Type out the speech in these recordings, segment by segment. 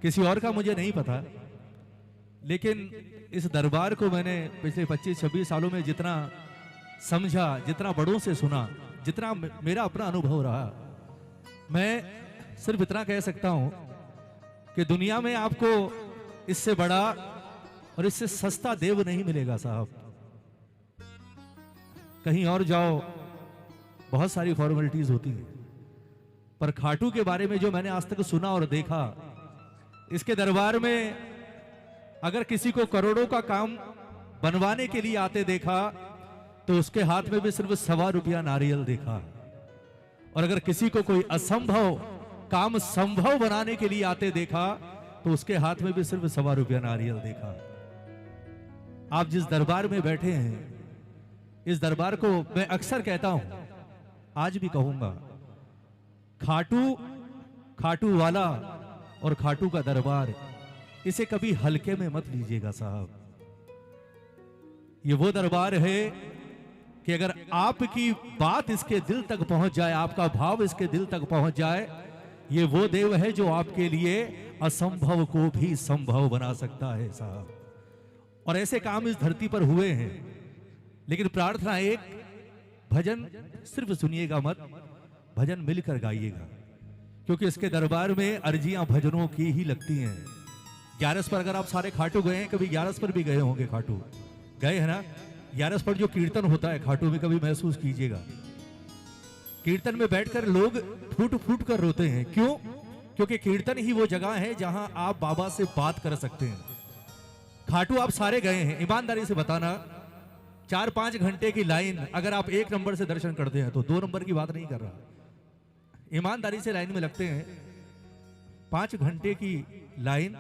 किसी और का मुझे नहीं पता, लेकिन इस दरबार को मैंने पिछले 25-26 सालों में जितना समझा, जितना बड़ों से सुना, जितना मेरा अपना अनुभव रहा, मैं सिर्फ इतना कह सकता हूं कि दुनिया में आपको इससे बड़ा और इससे सस्ता देव नहीं मिलेगा साहब। कहीं और जाओ बहुत सारी फॉर्मेलिटीज होती हैं, पर खाटू के बारे में जो मैंने आज तक सुना और देखा, इसके दरबार में अगर किसी को करोड़ों का काम बनवाने के लिए आते देखा तो उसके हाथ में भी सिर्फ ₹1.25 नारियल देखा, और अगर किसी को कोई असंभव काम संभव बनाने के लिए आते देखा तो उसके हाथ में भी सिर्फ ₹1.25 नारियल देखा। आप जिस दरबार में बैठे हैं, इस दरबार को मैं अक्सर कहता हूं, आज भी कहूंगा, खाटू, खाटू वाला और खाटू का दरबार, इसे कभी हल्के में मत लीजिएगा साहब। ये वो दरबार है कि अगर आपकी बात इसके दिल तक पहुंच जाए, आपका भाव इसके दिल तक पहुंच जाए, ये वो देव है जो आपके लिए असंभव को भी संभव बना सकता है साहब। और ऐसे काम इस धरती पर हुए हैं, लेकिन प्रार्थना एक, भजन सिर्फ सुनिएगा मत, भजन मिलकर गाइएगा, क्योंकि इसके दरबार में अर्जियां भजनों की ही लगती हैं। 11 पर अगर आप सारे खाटू गए हैं, कभी 11 पर भी गए होंगे, खाटू गए हैं ना, 11 पर जो कीर्तन होता है खाटू में, कभी महसूस कीजिएगा। कीर्तन में बैठकर लोग फूट फूट कर रोते हैं। क्यों? क्योंकि कीर्तन ही वो जगह है जहां आप बाबा से बात कर सकते हैं। खाटू आप सारे गए हैं, ईमानदारी से बताना, 4-5 घंटे की लाइन, अगर आप 1 नंबर से दर्शन करते हैं तो 2 नंबर की बात नहीं कर रहा, ईमानदारी से लाइन में लगते हैं, 5 घंटे की लाइन,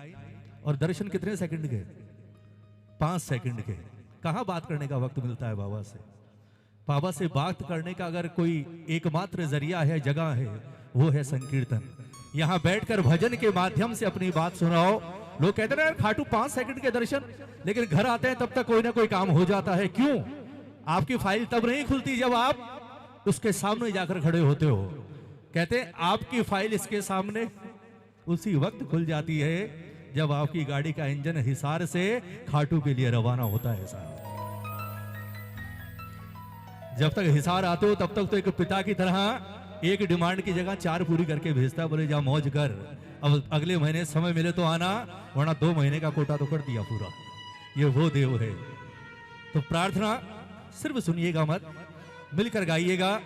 और दर्शन कितने सेकंड के? 5 सेकंड के। कहां बात करने का वक्त मिलता है बाबा से? बाबा से बात करने का अगर कोई एकमात्र जरिया है, जगह है, वो है संकीर्तन। यहां बैठकर भजन के माध्यम से अपनी बात सुनाओ। लोग कहते हैं खाटू 5 सेकंड के दर्शन, लेकिन घर आते हैं तब तक कोई ना कोई काम हो जाता है। क्यों? आपकी फाइल तब नहीं खुलती जब आप उसके सामने जाकर खड़े होते हो। कहते हैं आपकी फाइल इसके सामने उसी वक्त खुल जाती है जब आपकी गाड़ी का इंजन हिसार से खाटू के लिए रवाना होता है साहब। जब तक हिसार आते हो तब तक तो एक पिता की तरह एक डिमांड की जगह 4 पूरी करके भेजता है, बोले जा मौज कर, अब अगले महीने समय मिले तो आना, वरना 2 महीने का कोटा तो कर दिया पूरा। ये वो देव है। तो प्रार्थना सिर्फ सुनिएगा मत, मिलकर गाइएगा।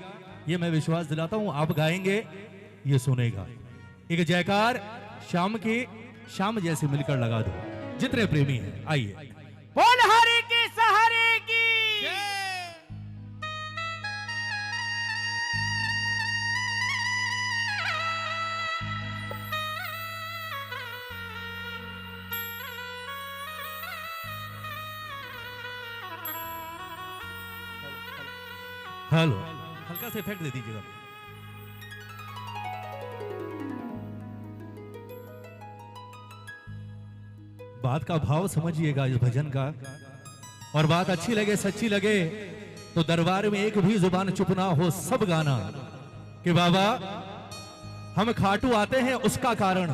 ये मैं विश्वास दिलाता हूं, आप गाएंगे, ये सुनेगा। एक जयकार शाम की, शाम जैसे मिलकर लगा दो, जितने प्रेमी हैं आइए। बोल हरि की सहारे की। हेलो, हल्का सा इफेक्ट दे दीजिएगा। बात का भाव समझिएगा इस भजन का, और बात अच्छी लगे, सच्ची लगे, तो दरबार में एक भी जुबान चुप ना हो, सब गाना कि बाबा हम खाटू आते हैं उसका कारण,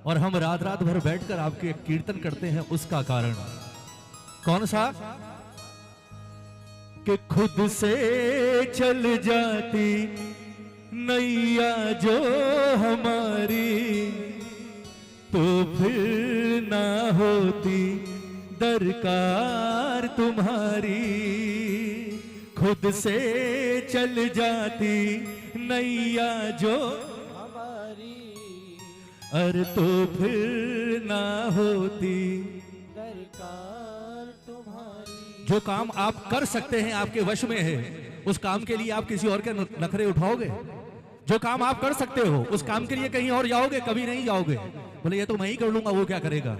और हम रात रात भर बैठकर आपके कीर्तन करते हैं उसका कारण। कौन सा? कि खुद से चल जाती नैया जो हमारी, तो फिर ना होती दरकार तुम्हारी। खुद से चल जाती नैया जो हमारी, अरे तो फिर ना होती दरकार तुम्हारी। जो काम आप कर सकते हैं, आपके वश में है, उस काम के लिए आप किसी और के नखरे उठाओगे? जो काम आप कर सकते हो, उस काम के लिए कहीं और जाओगे? कभी नहीं जाओगे। बोले ये तो मैं ही कर लूंगा, वो क्या करेगा?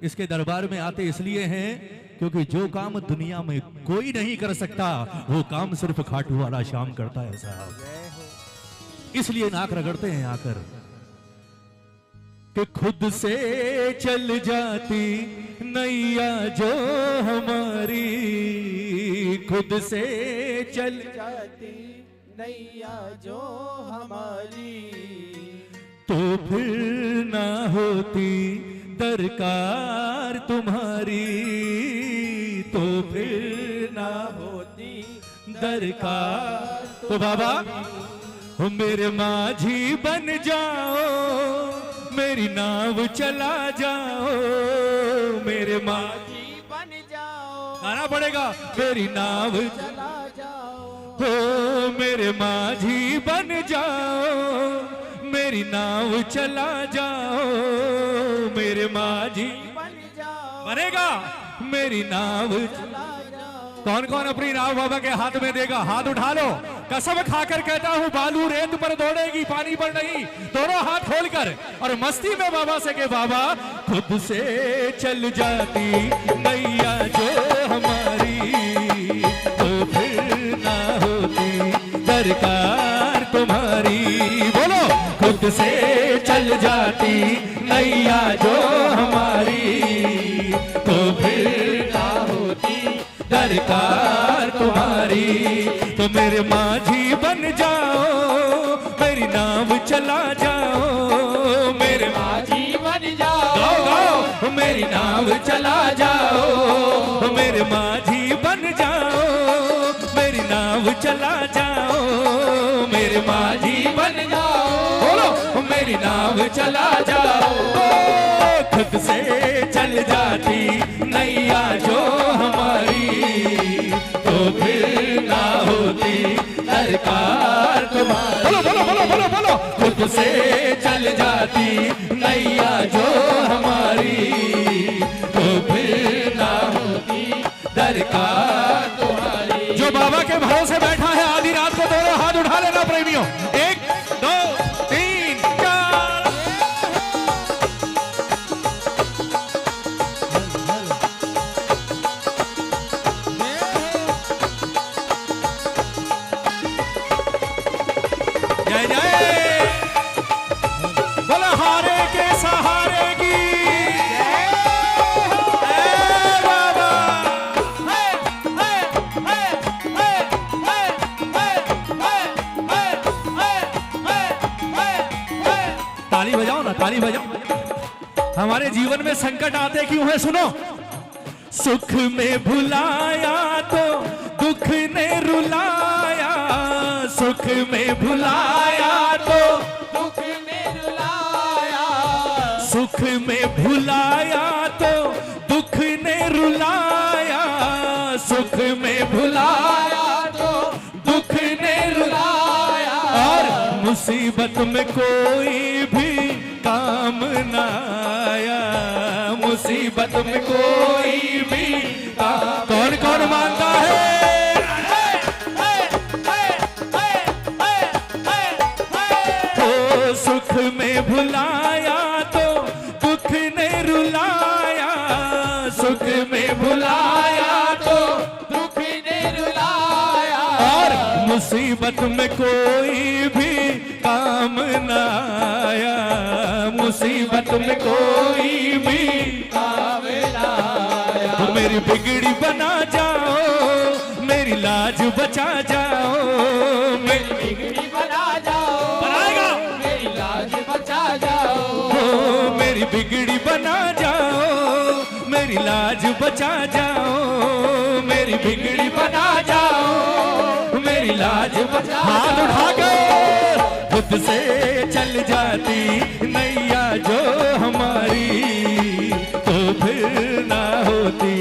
इसके दरबार में आते इसलिए हैं क्योंकि जो काम दुनिया में कोई नहीं कर सकता, वो काम सिर्फ खाटू वाला श्याम करता है साहब। इसलिए नाक रगड़ते हैं आकर कि खुद से चल जाती नैया जो हमारी, खुद से चल जाती नैया जो हमारी, तो तो फिर ना होती दरकार तुम्हारी, तो फिर ना होती दरकार। तो बाबा मेरे माझी बन जाओ, मेरी नाव चला जाओ, मेरे माझी बन जाओ, गाना पड़ेगा, मेरी नाव चला जाओ, हो मेरे माझी बन जाओ, मेरी नाव चला जाओ, मेरे माझी बन जाओ, बनेगा मेरी नाव। चला जाओ। कौन कौन अपनी नाव बाबा के हाथ में देगा? हाथ उठा लो। कसम खाकर कहता हूँ बालू रेत पर दौड़ेगी, पानी पर नहीं। दोनों हाथ खोलकर और मस्ती में बाबा से के बाबा खुद से चल जाती नैया जो हमारी, तो फिर ना होती दरकार तुम्हारी। बोलो खुद से चल जाती नैया जो हमारी, तो फिर ना होती दरकार तुम्हारी। तो मेरे माझी बन जाओ, मेरी नाव चला जाओ, मेरे माझी बन जाओ, गाओ गाओ, मेरी नाव चला जाओ, मेरे माझी बन जाओ, मेरी नाव चला जाओ, मेरे माझी बन जाओ, बोलो मेरी नाव चला जाओ। खुद से चल जाती नैया जो हमारी, तो फिर ना होती दरकार तुम्हारी। बोलो बोलो बोलो बोलो बोलो, खुद से चल जाती नैया जो हमारी, तो फिर ना होती दरकार तुम्हारी। जो बाबा के भरोसे बैठा है आधी रात को, दोनों हाथ उठा लेना प्रेमियों। 1 2 3 4। जय जय बोला हारे के सहारे की जय बाबा। ताली बजाओ ना, ताली बजाओ। हमारे जीवन में संकट आते क्यों है? सुनो। सुख में भुलाया तो दुख ने रुलाया, सुख में भुलाया तो दुख में रुलाया, सुख में भुलाया तो दुख ने रुलाया, सुख में भुलाया तो दुख ने रुलाया। और मुसीबत में कोई भी काम न आया, मुसीबत में कोई भी कौन कौन मानता है? तो सुख में भुलाया तो दुख ने रुलाया, सुख में भुलाया तो दुख ने रुलाया, और मुसीबत में कोई भी काम न आया, मुसीबत में कोई भी काम न आया। तो मेरी बिगड़ी बना जाओ, मेरी लाज बचा जाओ, मेरी बिगड़ी बना जाओ, बनाएगा मेरी लाज बचा जाओ, हो मेरी बिगड़ी बना जाओ, मेरी लाज बचा जाओ, मेरी बिगड़ी बना जाओ, मेरी लाज बचा। हाथ उठाकर खुद से चल जाती नैया जो हमारी, तो फिर ना होती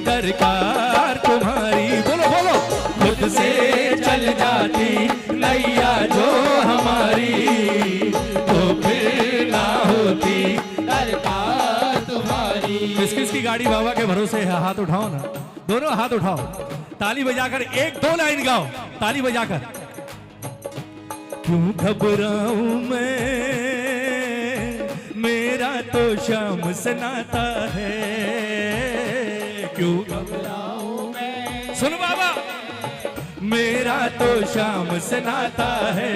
दरकार तुम्हारी। बोलो बोलो, खुद से चल जाती नैया जो हमारी, तो फिर ना होती दरकार तुम्हारी। किस किस की गाड़ी बाबा के भरोसे है? हाथ उठाओ ना, दोनों हाथ उठाओ। ताली बजाकर 1-2 लाइन गाओ, ताली बजाकर। क्यों घबराऊं मैं, मेरा तो शाम से नाता है, क्यों घबराऊं मैं। सुन बाबा, मेरा तो शाम से नाता है,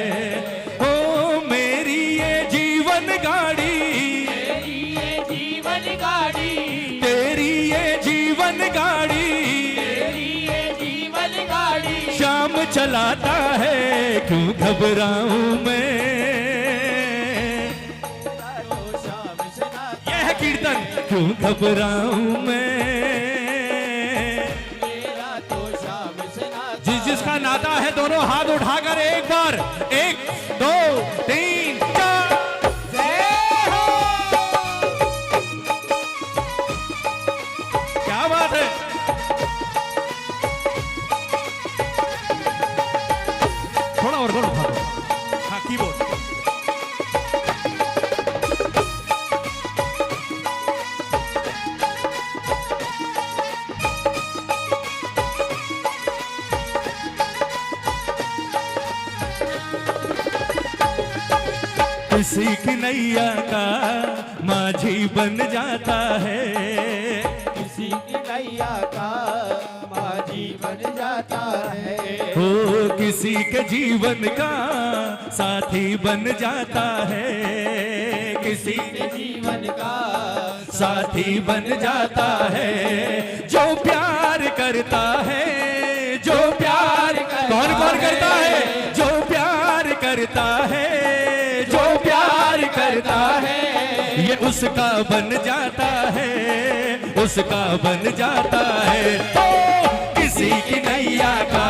ओ मेरी ये जीवन गाड़ी, तेरी ये जीवन गाड़ी, तेरी ये जीवन गाड़ी, तेरी ये जीवन गाड़ी, शाम चलाता है, क्यों घबराऊं मैं। कीर्तन क्यों घबराऊं मैं, मेरा तो श्याम से नाता। जिस जिसका नाता है दोनों हाथ उठाकर एक बार, 1 2 3 4 जय हो। क्या बात है। थोड़ा और उठा दो। हाँ कीबोर्ड। किसी की नैया का माझी बन जाता है, किसी की नैया का माझी बन जाता है। हो किसी के जीवन का साथी बन जाता है, किसी के जीवन का साथी बन जाता है। जो प्यार करता है, जो प्यार कौन कौन करता है, जो प्यार करता है, जो प्यार करता है, ये उसका बन जाता है, उसका बन जाता है। ओ किसी की नैया का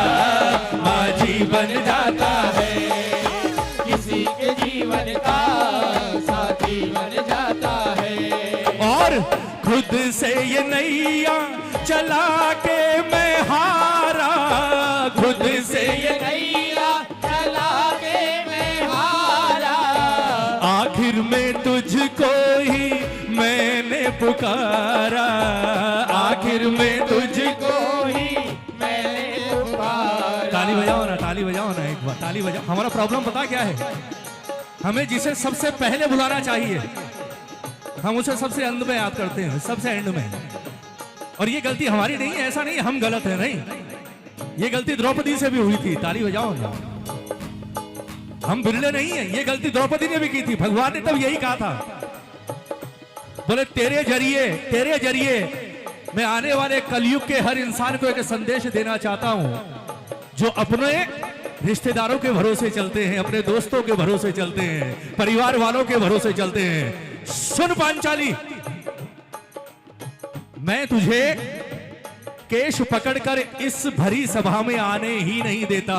माझी बन जाता है, किसी के जीवन का साथी बन जाता है। और खुद से ये नैया चला के मैं हारा, खुद से ये नैया चला के मैं हारा। आखिर में तुझको ही मैंने पुकारा, आखिर में तुझको ही मैंने पुकारा। ताली बजाओ ना, ताली बजाओ ना, एक बार ताली बजाओ। हमारा प्रॉब्लम पता क्या है, हमें जिसे सबसे पहले बुलाना चाहिए हम उसे सबसे अंत में याद करते हैं, सबसे एंड में। और ये गलती हमारी नहीं है, ऐसा नहीं हम गलत है, नहीं, ये गलती द्रौपदी से भी हुई थी। ताली बजाओ ना, हम बिरले नहीं है, ये गलती द्रौपदी ने भी की थी। भगवान ने तब यही कहा था, बोले तेरे जरिए मैं आने वाले कलयुग के हर इंसान को एक संदेश देना चाहता हूं। जो अपने रिश्तेदारों के भरोसे चलते हैं, अपने दोस्तों के भरोसे चलते हैं, परिवार वालों के भरोसे चलते हैं, सुन पांचाली, मैं तुझे केश पकड़कर इस भरी सभा में आने ही नहीं देता,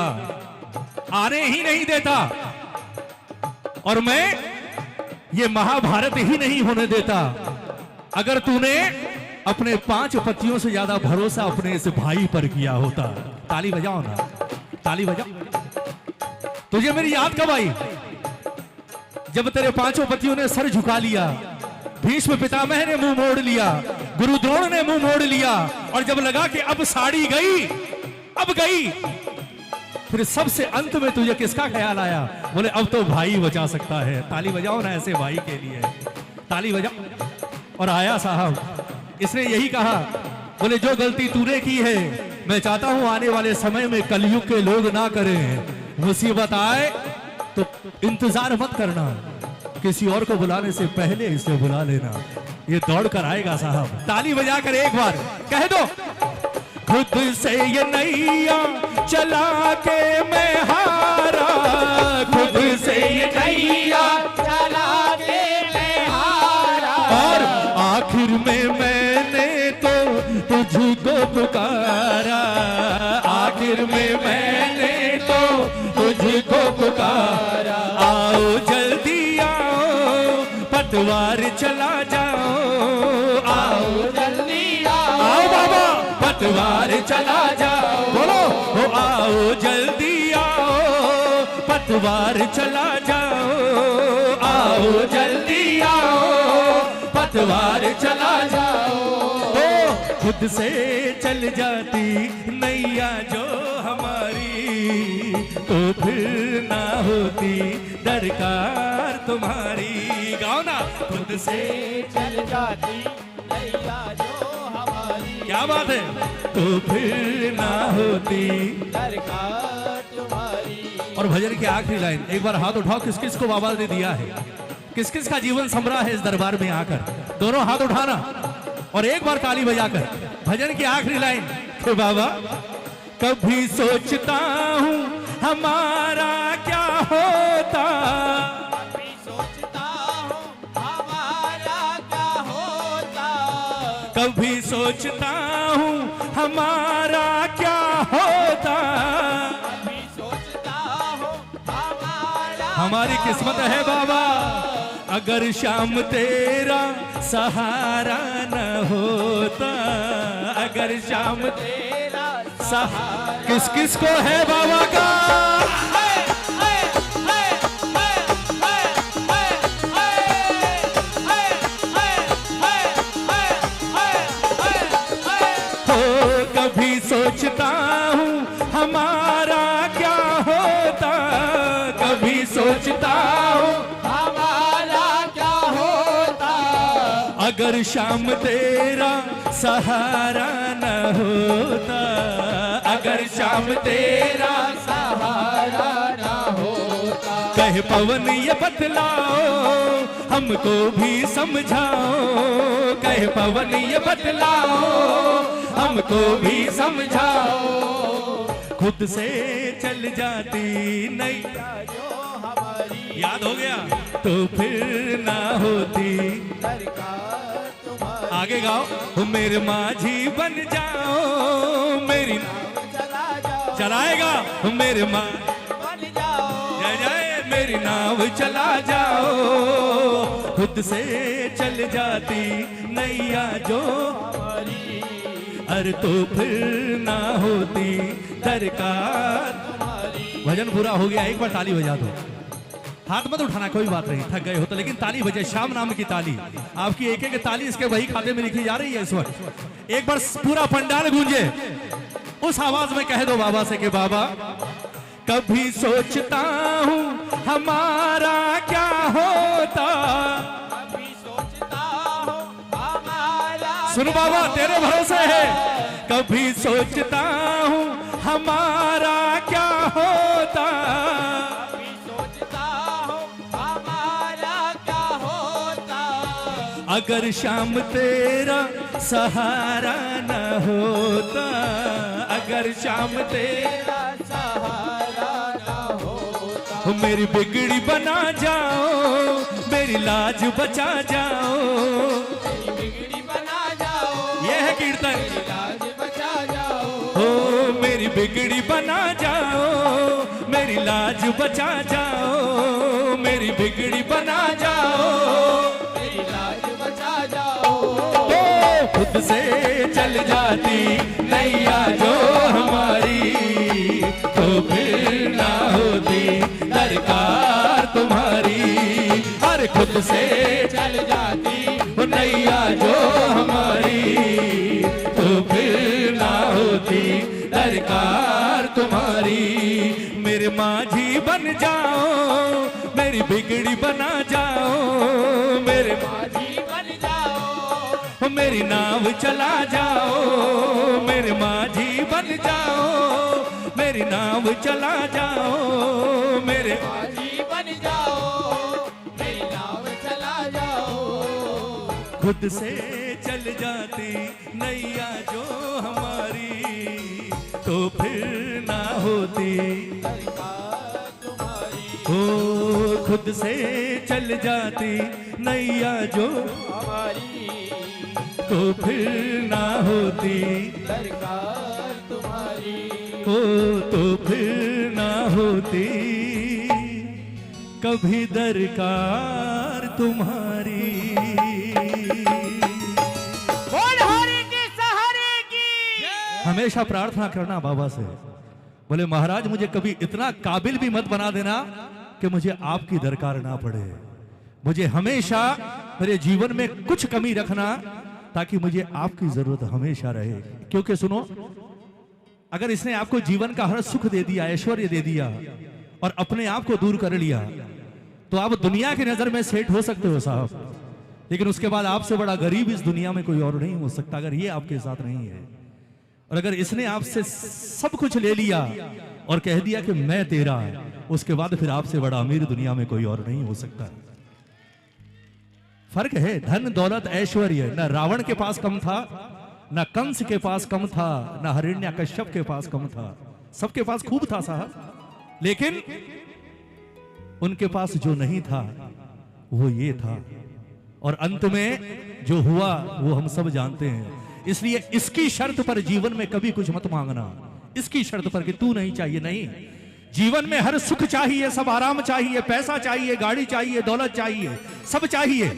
आने ही नहीं देता, और मैं ये महाभारत ही नहीं होने देता अगर तूने अपने 5 पतियों से ज्यादा भरोसा अपने इस भाई पर किया होता। ताली बजाओ ना, ताली बजाओ। तुझे मेरी याद कब आई, जब तेरे 5 पतियों ने सर झुका लिया, भीष्म पितामह ने मुंह मोड़ लिया, गुरु द्रोण ने मुंह मोड़ लिया, और जब लगा कि अब साड़ी गई, अब गई, फिर सबसे अंत में तुझे किसका ख्याल आया, बोले अब तो भाई बचा सकता है। ताली बजाओ ना ऐसे भाई के लिए, ताली बजाओ। और आया साहब, इसने यही कहा, बोले जो गलती तूने की है मैं चाहता हूं आने वाले समय में कलयुग के लोग ना करें। मुसीबत आए तो इंतजार मत करना, किसी और को बुलाने से पहले इसे बुला लेना, ये दौड़ कर आएगा साहब। ताली बजाकर एक बार कह दो, खुद से ये नैया चला के मैं हारा, खुद से ये नैया चला के मैं हारा। और आखिर में मैंने तो तुझको पुकारा, आखिर में मैंने तो तुझको पुकारा। आओ जल्दी आओ, पतवार चला जाओ, आओ जल्दी आओ, आओ बाबा पतवार चला जाओ, बोलो हो आओ जल्दी आओ, पतवार चला जाओ, आओ जल्दी आओ, पतवार चला जाओ। तो खुद से चल जाती नैया जो हमारी, तो फिर ना होती दरकार तुम्हारी। गाओ ना, खुद से चल जाती नैया जो हमारी, क्या बात है, तो फिर ना होती दरकार तुम्हारी। और भजन की आखिरी लाइन एक बार हाथ उठाओ, किस किस को बाबा ने दिया है, किस किस का जीवन संभरा है इस दरबार में आकर, दोनों हाथ उठाना और एक बार ताली बजाकर भजन की आखिरी लाइन कि बाबा कभी सोचता हूँ हमारा क्या होता, कभी सोचता हूँ हमारा क्या कभी सोचता हूँ हमारा क्या होता, कभी सोचता हूँ हमारा हमारी किस्मत है बाबा अगर शाम तेरा सहारा न होता, अगर शाम तेरा सहारा किस किस को है बाबा का। कभी सोचता हूँ हमारा क्या होता, कभी सोचता हूँ हमारा क्या होता, अगर शाम तेरा सहारा न होता, अगर शाम तेरा सहारा ना होता। कहे पवन ये बतलाओ हमको भी समझाओ, कहे पवन ये बतलाओ हमको भी समझाओ, खुद से चल जाती नहीं जो हमारी याद हो गया तो फिर ना होती। सरकार तुम्हारी आगे गाओ मेरे माझी बन जाओ, मेरी चला जाओ, चलाएगा मेरे माँ बन जाओ, जय जय मेरी नाव चला जाओ, खुद से चल जाती नैया जो हमारी अरे तो फिर ना होती दरकार। भजन पूरा हो गया, एक बार ताली बजा दो, हाथ मत उठाना कोई बात नहीं, थक गए हो तो, लेकिन ताली बजे, श्याम नाम की ताली, आपकी एक एक ताली इसके वही खाते में लिखी जा रही है इस वक्त। एक बार पूरा पंडाल गूंजे, उस आवाज में कह दो बाबा से कि बाबा कभी सोचता हूँ हमारा क्या होता, कभी सोचता हूँ हमारा सुन बाबा तेरे भरोसे है, कभी सोचता हूँ हमारा क्या होता, कभी सोचता हूँ हमारा क्या होता, अगर शाम तेरा सहारा न होता, अगर शाम तेरा तेरा सहारा ना होता, मेरी बिगड़ी बना जाओ, मेरी लाज बचा जाओ, बिगड़ी बना जाओ, ये है कीर्तन, लाज बचा जाओ, हो मेरी बिगड़ी बना जाओ, मेरी लाज बचा जाओ, मेरी बिगड़ी बना जाओ, मेरी लाज बचा जाओ, ओ खुद से चल जाती नैया जो हमारी, तो फिर ना होती दरकार तुम्हारी, हर खुद से चल जाती वो नैया जो हमारी, तो फिर ना होती दरकार तुम्हारी। मेरे माझी बन जाओ, मेरी बिगड़ी बना जाओ, मेरे माझी बन जाओ, मेरी नाव चला जाओ, मेरे माझी बन जाओ, मेरी नाव चला जाओ, मेरे माझी बन जाओ, मेरी नाव चला जाओ, खुद से चल जाती नैया जो हमारी, तो फिर ना होती, सरकार तुम्हारी हो खुद से चल जाती नैया जो हमारी, तो फिर ना होती, सरकार तुम्हारी हो तो फिर ना होती कभी दरकार तुम्हारी। बोल हरि की सहारे की हमेशा प्रार्थना करना बाबा से, बोले महाराज मुझे कभी इतना काबिल भी मत बना देना कि मुझे आपकी दरकार ना पड़े, मुझे हमेशा मेरे जीवन में कुछ कमी रखना ताकि मुझे आपकी जरूरत हमेशा रहे। क्योंकि सुनो, अगर इसने आपको जीवन का हर सुख दे दिया, ऐश्वर्य दे दिया और अपने आप को दूर कर लिया, तो आप दुनिया की नजर में सेठ हो सकते हो साहब, लेकिन उसके बाद आपसे बड़ा गरीब इस दुनिया में कोई और नहीं हो सकता अगर ये आपके साथ नहीं है। और अगर इसने आपसे सब कुछ ले लिया और कह दिया कि मैं तेरा, उसके बाद फिर आपसे बड़ा अमीर दुनिया में कोई और नहीं हो सकता। फर्क है, धन दौलत ऐश्वर्य न रावण के पास कम था, न कंस के पास कम था, न हिरण्यकश्यप के पास कम था, सबके पास खूब था साहब, लेकिन उनके पास जो नहीं था वो ये था और अंत में जो हुआ वो हम सब जानते हैं। इसलिए इसकी शर्त पर जीवन में कभी कुछ मत मांगना, इसकी शर्त पर कि तू नहीं चाहिए, नहीं। जीवन में हर सुख चाहिए, सब आराम चाहिए, पैसा चाहिए, गाड़ी चाहिए, दौलत चाहिए, सब चाहिए,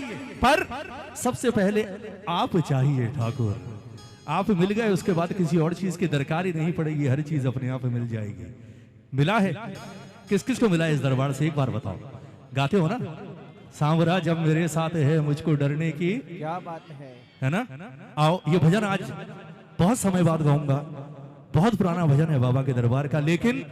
पर सबसे पहले आप चाहिए ठाकुर। आप मिल गए, उसके बाद किसी और चीज की दरकार ही नहीं पड़ेगी, हर चीज अपने आप मिल जाएगी। मिला है? किस किस को मिला है इस दरबार से, एक बार बताओ। गाते हो ना, सांवरा जब मेरे साथ है मुझको डरने की, क्या बात है ना? आओ, ये भजन आज बहुत समय बाद गाऊंगा, बहुत पुराना भजन है बाबा के दरबार का, लेकिन